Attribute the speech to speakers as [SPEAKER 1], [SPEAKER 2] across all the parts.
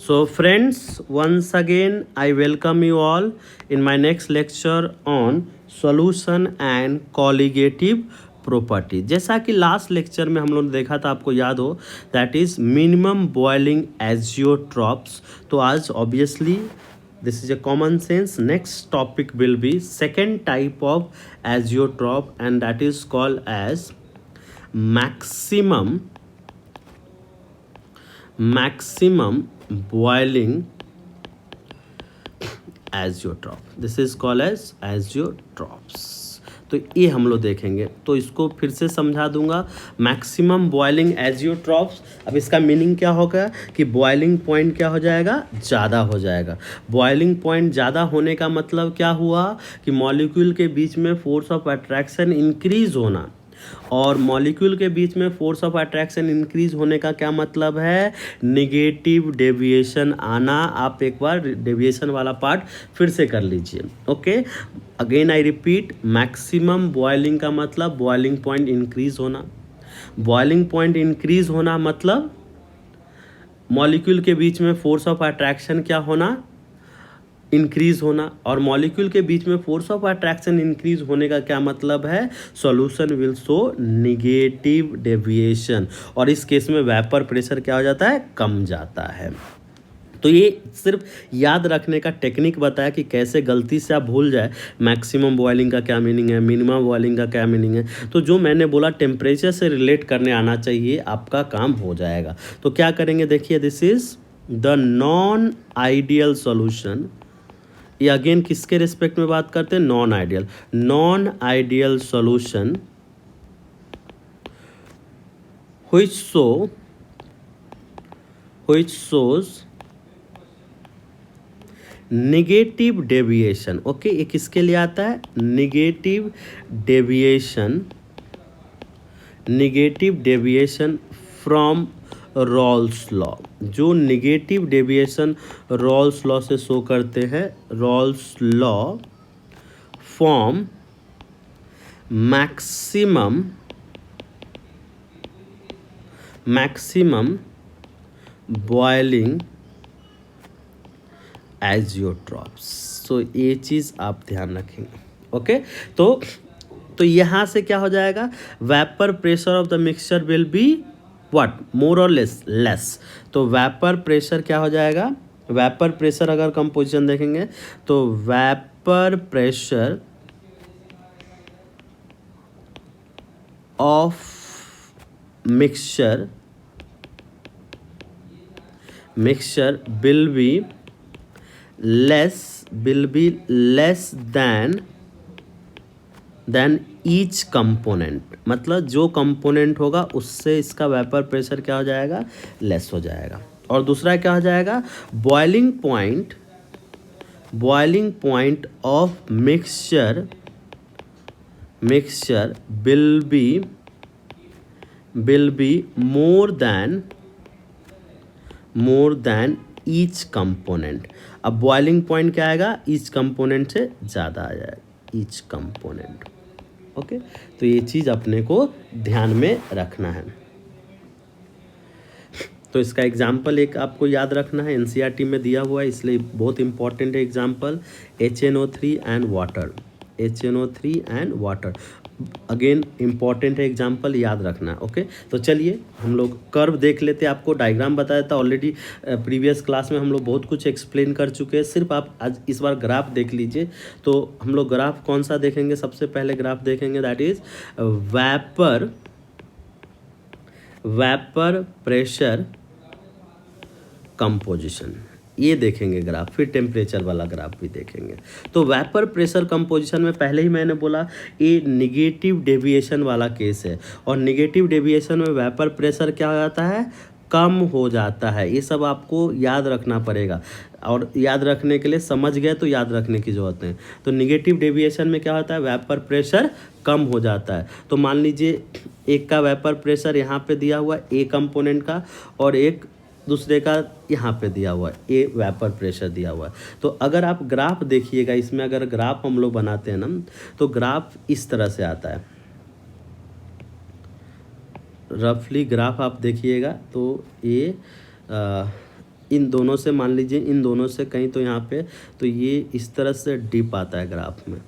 [SPEAKER 1] So, friends, once again, I welcome you all in my next lecture on solution and colligative property. जैसा कि last lecture में हम लोगों ने देखा था, आपको याद हो, that is minimum boiling azeotropes. तो आज obviously this is a common sense. Next topic will be second type of azeotrope and that is called as maximum boiling azeotrope. This is called as azeotropes. तो ये हम लोग देखेंगे, तो इसको फिर से समझा दूंगा। मैक्सिमम बॉइलिंग एजियोट्रॉप्स, अब इसका मीनिंग क्या होगा कि बॉइलिंग पॉइंट क्या हो जाएगा, ज़्यादा हो जाएगा। बॉइलिंग पॉइंट ज़्यादा होने का मतलब क्या हुआ कि मॉलिक्यूल के बीच में फोर्स ऑफ अट्रैक्शन इंक्रीज होना, और मॉलिक्यूल के बीच में फोर्स ऑफ अट्रैक्शन इंक्रीज होने का क्या मतलब है, निगेटिव डेविएशन आना। आप एक बार डेविएशन वाला पार्ट फिर से कर लीजिए। Okay, again I repeat, maximum boiling का मतलब बॉइलिंग पॉइंट इंक्रीज होना। बॉइलिंग पॉइंट इंक्रीज होना मतलब मॉलिक्यूल के बीच में फोर्स ऑफ अट्रैक्शन क्या होना, इंक्रीज होना। और मॉलिक्यूल के बीच में फोर्स ऑफ अट्रैक्शन इंक्रीज होने का क्या मतलब है, solution will show negative deviation, और इस केस में वेपर प्रेशर क्या हो जाता है, कम जाता है। तो ये सिर्फ याद रखने का टेक्निक बताया कि कैसे गलती से आप भूल जाए मैक्सिमम बॉइलिंग का क्या मीनिंग है, मिनिमम बॉइलिंग का क्या मीनिंग है। तो जो मैंने बोला टेम्परेचर से रिलेट करने आना चाहिए, आपका काम हो जाएगा। तो क्या करेंगे, देखिए, this is the non ideal solution. ये अगेन किसके रिस्पेक्ट में बात करते हैं, non ideal solution which shows negative deviation. Okay, ये किसके लिए आता है, negative deviation from Raoult's law. जो निगेटिव डेविएशन रॉल्स लॉ से शो करते हैं, Raoult's law form maximum boiling azeotropes. So ये चीज़ आप ध्यान रखेंगे। ओके, तो यहाँ से क्या हो जाएगा, vapour pressure of the mixture will be what, more और लेस। तो वेपर प्रेशर क्या हो जाएगा, वेपर प्रेशर अगर कंपोजिशन देखेंगे तो vapour pressure of mixture will be less than each component। मतलब जो कंपोनेंट होगा उससे इसका वेपर प्रेशर क्या हो जाएगा, लेस हो जाएगा। और दूसरा क्या हो जाएगा, boiling point of mixture will be more than each component. अब बॉइलिंग पॉइंट क्या आएगा, ईच कंपोनेंट से ज़्यादा आ जाएगा, ईच कंपोनेंट। ओके, तो ये चीज़ अपने को ध्यान में रखना है। तो इसका एग्जाम्पल एक आपको याद रखना है, एनसीईआरटी में दिया हुआ है, इसलिए बहुत इंपॉर्टेंट है example, HNO3 and water. Again important है एग्जाम्पल, याद रखना। ओके, तो चलिए हम लोग कर्व देख लेते हैं। आपको डायग्राम बताया था ऑलरेडी, प्रीवियस क्लास में हम लोग बहुत कुछ एक्सप्लेन कर चुके हैं। सिर्फ आप आज इस बार ग्राफ देख लीजिए। तो हम लोग ग्राफ कौन सा देखेंगे, सबसे पहले ग्राफ देखेंगे that is vapour pressure composition, ये देखेंगे ग्राफ। फिर टेम्परेचर वाला ग्राफ भी देखेंगे। तो वेपर प्रेशर कंपोजिशन में पहले ही मैंने बोला ये निगेटिव डेविएशन वाला केस है, और निगेटिव डेविएशन में वेपर प्रेशर क्या हो जाता है, कम हो जाता है। ये सब आपको याद रखना पड़ेगा, और याद रखने के लिए समझ गए तो याद रखने की जरूरत है। तो निगेटिव डेविएशन में क्या होता है, वेपर प्रेशर कम हो जाता है। तो मान लीजिए एक का वेपर प्रेशर यहाँ पे दिया हुआ है, ए कंपोनेंट का, और एक दूसरे का यहाँ पे दिया हुआ है, ए वेपर प्रेशर दिया हुआ है। तो अगर आप ग्राफ देखिएगा, इसमें अगर ग्राफ हम लोग बनाते हैं ना, तो ग्राफ इस तरह से आता है। रफली ग्राफ आप देखिएगा तो ये इन दोनों से मान लीजिए, इन दोनों से कहीं तो यहाँ पे, तो ये इस तरह से डिप आता है ग्राफ में।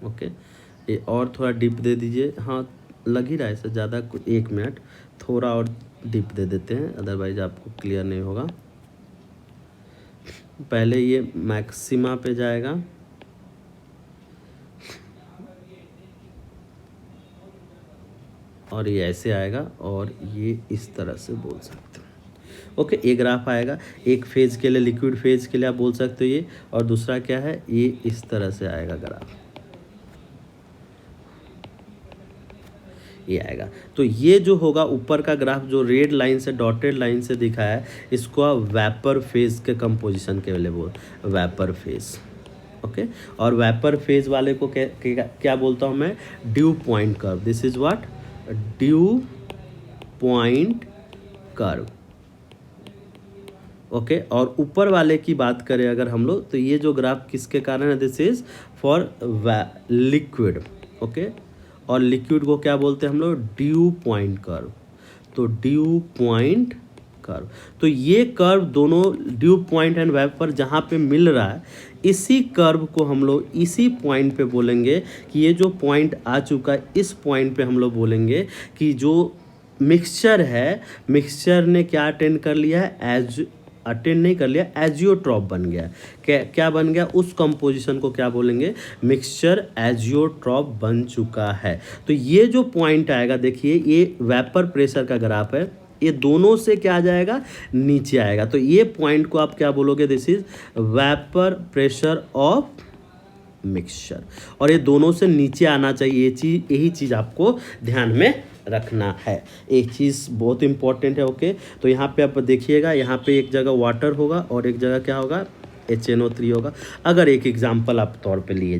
[SPEAKER 1] ओके, ये और थोड़ा डिप दे दीजिए। हाँ, लग ही रहा है इससे ज़्यादा, 1 मिनट थोड़ा और डिप दे देते हैं, अदरवाइज आपको क्लियर नहीं होगा। पहले ये मैक्सिमा पे जाएगा, और ये ऐसे आएगा, और ये इस तरह से बोल सकते हैं। ओके, ये ग्राफ आएगा एक फेज़ के लिए, लिक्विड फेज़ के लिए आप बोल सकते हो ये, और दूसरा क्या है, ये इस तरह से आएगा ग्राफ, ये आएगा। तो ये जो होगा ऊपर का ग्राफ जो रेड लाइन से, डॉटेड लाइन से दिखाया है, इसको आप वेपर फेज़ के कंपोजिशन के लिए बोल, वेपर फेज़। ओके, और वेपर फेज़ वाले को क्या बोलता हूँ मैं, due point curve. This is what, due point curve. Okay, और ऊपर वाले की बात करें अगर हम लोग, तो ये जो ग्राफ किसके कारण है, this is for liquid. Okay, और लिक्विड को क्या बोलते हैं हम लोग, ड्यू पॉइंट कर्व। तो ड्यू पॉइंट कर्व, तो ये कर्व दोनों ड्यू पॉइंट एंड वेपर जहाँ पे मिल रहा है, इसी कर्व को हम लोग इसी पॉइंट पे बोलेंगे कि ये जो पॉइंट आ चुका है, इस पॉइंट पे हम लोग बोलेंगे कि जो मिक्सचर है, मिक्सचर ने क्या अटेंड कर लिया है, अटेंड नहीं कर लिया, एजियोट्रॉप बन गया। क्या बन गया, उस कंपोजिशन को क्या बोलेंगे, मिक्सचर एजियोट्रॉप बन चुका है। तो ये जो पॉइंट आएगा, देखिए ये वेपर प्रेशर का ग्राफ है, ये दोनों से क्या आ जाएगा, नीचे आएगा। तो ये पॉइंट को आप क्या बोलोगे, this is vapour pressure of mixture, और ये दोनों से नीचे आना चाहिए। ये चीज़, यही चीज़ आपको ध्यान में रखना है, एक चीज़ बहुत इंपॉर्टेंट है। ओके, तो यहाँ पे आप देखिएगा, यहाँ पे एक जगह वाटर होगा और एक जगह क्या होगा, HNO3 होगा। अगर एक एग्जांपल आप तौर पे लिए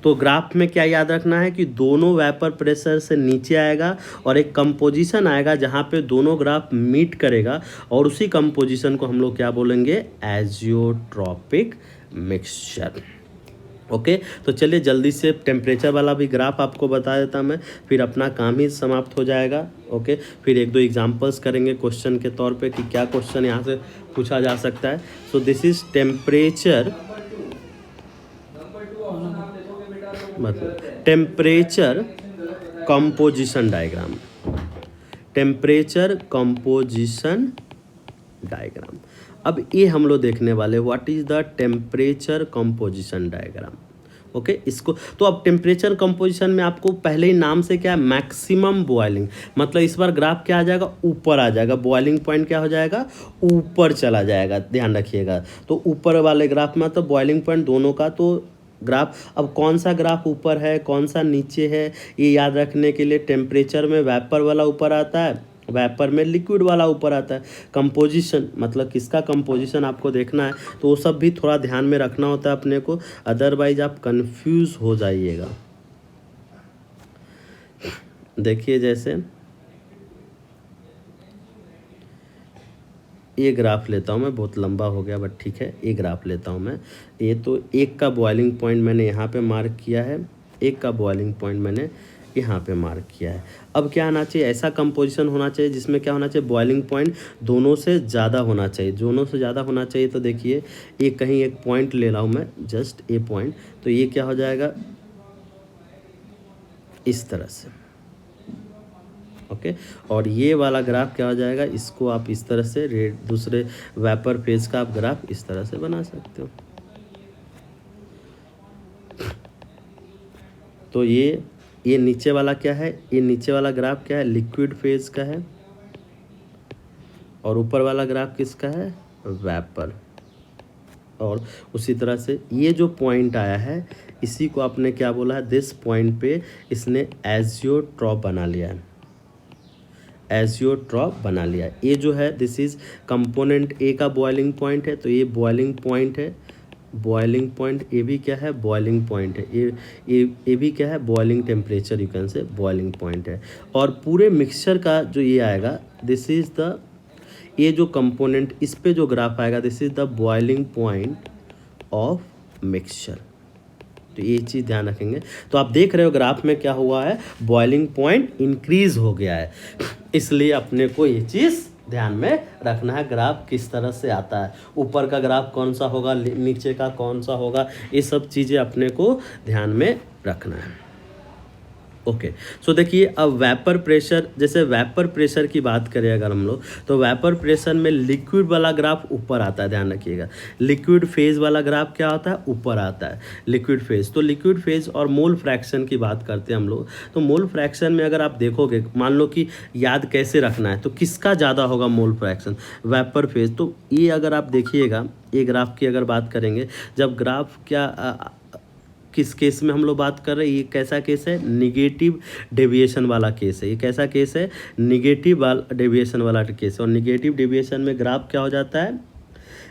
[SPEAKER 1] तो ग्राफ में क्या याद रखना है कि दोनों वेपर प्रेशर से नीचे आएगा, और एक कंपोजिशन आएगा जहाँ पे दोनों ग्राफ मीट करेगा, और उसी कंपोजिशन को हम लोग क्या बोलेंगे, एजियोट्रॉपिक मिक्सचर। ओके, तो चलिए जल्दी से टेम्परेचर वाला भी ग्राफ आपको बता देता मैं, फिर अपना काम ही समाप्त हो जाएगा। ओके, फिर 1-2 एग्जांपल्स करेंगे क्वेश्चन के तौर पे कि क्या क्वेश्चन यहाँ से पूछा जा सकता है। सो दिस इज टेम्परेचर, मतलब temperature composition diagram, temperature composition diagram. अब ये हम लोग देखने वाले, what is the temperature composition diagram. Okay, इसको तो अब टेम्परेचर कंपोजिशन में आपको पहले ही नाम से क्या है, मैक्सिमम बॉइलिंग, मतलब इस बार ग्राफ क्या आ जाएगा, ऊपर आ जाएगा, बॉइलिंग पॉइंट क्या हो जाएगा, ऊपर चला जाएगा, ध्यान रखिएगा। तो ऊपर वाले ग्राफ में तो बॉइलिंग पॉइंट दोनों का तो ग्राफ, अब कौन सा ग्राफ ऊपर है कौन सा नीचे है, ये याद रखने के लिए टेम्परेचर में वेपर वाला ऊपर आता है, वेपर में लिक्विड वाला ऊपर आता है। कंपोजिशन मतलब किसका कंपोजिशन आपको देखना है, तो वो सब भी थोड़ा ध्यान में रखना होता है अपने को, अदरवाइज आप कंफ्यूज हो जाइएगा। देखिए जैसे ये ग्राफ लेता हूँ मैं, बहुत लंबा हो गया बट ठीक है, ये ग्राफ लेता हूँ मैं। ये तो एक का बॉइलिंग पॉइंट मैंने यहाँ पे मार्क किया है, एक का बॉइलिंग पॉइंट मैंने यहाँ पे मार्क किया है। अब क्या आना चाहिए, ऐसा कंपोजिशन होना चाहिए जिसमें क्या होना चाहिए, बॉइलिंग पॉइंट दोनों से ज़्यादा होना चाहिए, दोनों से ज़्यादा होना चाहिए। तो देखिए ये कहीं एक पॉइंट ले रहा हूँ मैं, जस्ट ए पॉइंट, तो ये क्या हो जाएगा, इस तरह से। ओके, और ये वाला ग्राफ क्या हो जाएगा, इसको आप इस तरह से दूसरे वेपर फेज का आप ग्राफ इस तरह से बना सकते हो। तो ये नीचे वाला क्या है, ये नीचे वाला ग्राफ क्या है, लिक्विड फेज का है, और ऊपर वाला ग्राफ किसका है, वेपर। और उसी तरह से ये जो पॉइंट आया है, इसी को आपने क्या बोला है, दिस पॉइंट पे इसने एजियोट्रॉप बना लिया है, एजियोट्रॉप बना लिया। ये जो है दिस इज कंपोनेंट ए का बॉइलिंग पॉइंट है, तो ये बॉइलिंग पॉइंट है, बॉइलिंग पॉइंट ए भी क्या है, बॉइलिंग पॉइंट है, ये भी क्या है, boiling temperature, you can say boiling point है। और पूरे मिक्सचर का जो ये आएगा, दिस इज द, ये जो कंपोनेंट इस पे जो ग्राफ आएगा, this is the boiling point of mixture. तो ये चीज़ ध्यान रखेंगे। तो आप देख रहे हो ग्राफ में क्या हुआ है, बॉइलिंग पॉइंट इंक्रीज हो गया है, इसलिए अपने को ये चीज़ ध्यान में रखना है। ग्राफ किस तरह से आता है, ऊपर का ग्राफ कौन सा होगा, नीचे का कौन सा होगा, ये सब चीज़ें अपने को ध्यान में रखना है। ओके सो देखिए, अब वेपर प्रेशर, जैसे वेपर प्रेशर की बात करें अगर हम लोग, तो वेपर प्रेशर में लिक्विड वाला ग्राफ ऊपर आता है, ध्यान रखिएगा। लिक्विड फेज वाला ग्राफ क्या होता है, ऊपर आता है, लिक्विड फेज। तो लिक्विड फेज और मोल फ्रैक्शन की बात करते हैं हम लोग, तो मोल फ्रैक्शन में अगर आप देखोगे, मान लो कि याद कैसे रखना है, तो किसका ज़्यादा होगा मोल फ्रैक्शन, वेपर फेज। तो ये अगर आप देखिएगा, ये ग्राफ की अगर बात करेंगे, जब ग्राफ किस केस में हम लोग बात कर रहे हैं, ये कैसा केस है, निगेटिव डेविएशन वाला केस है। ये कैसा केस है, निगेटिव वाला डेविएशन वाला केस है। और निगेटिव डेविएशन में ग्राफ क्या हो जाता है,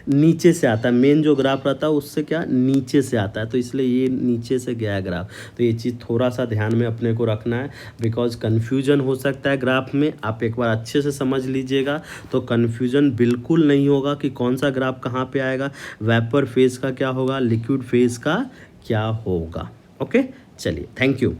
[SPEAKER 1] नीचे से आता है, मेन जो ग्राफ रहता है उससे क्या नीचे से आता है, तो इसलिए ये नीचे से गया है ग्राफ। तो ये चीज़ थोड़ा सा ध्यान में अपने को रखना है, बिकॉज कन्फ्यूजन हो सकता है ग्राफ में। आप एक बार अच्छे से समझ लीजिएगा तो कन्फ्यूजन बिल्कुल नहीं होगा कि कौन सा ग्राफ कहाँ पे आएगा, वेपर फेज का क्या होगा, लिक्विड फेज का क्या होगा। ओके, चलिए, थैंक यू।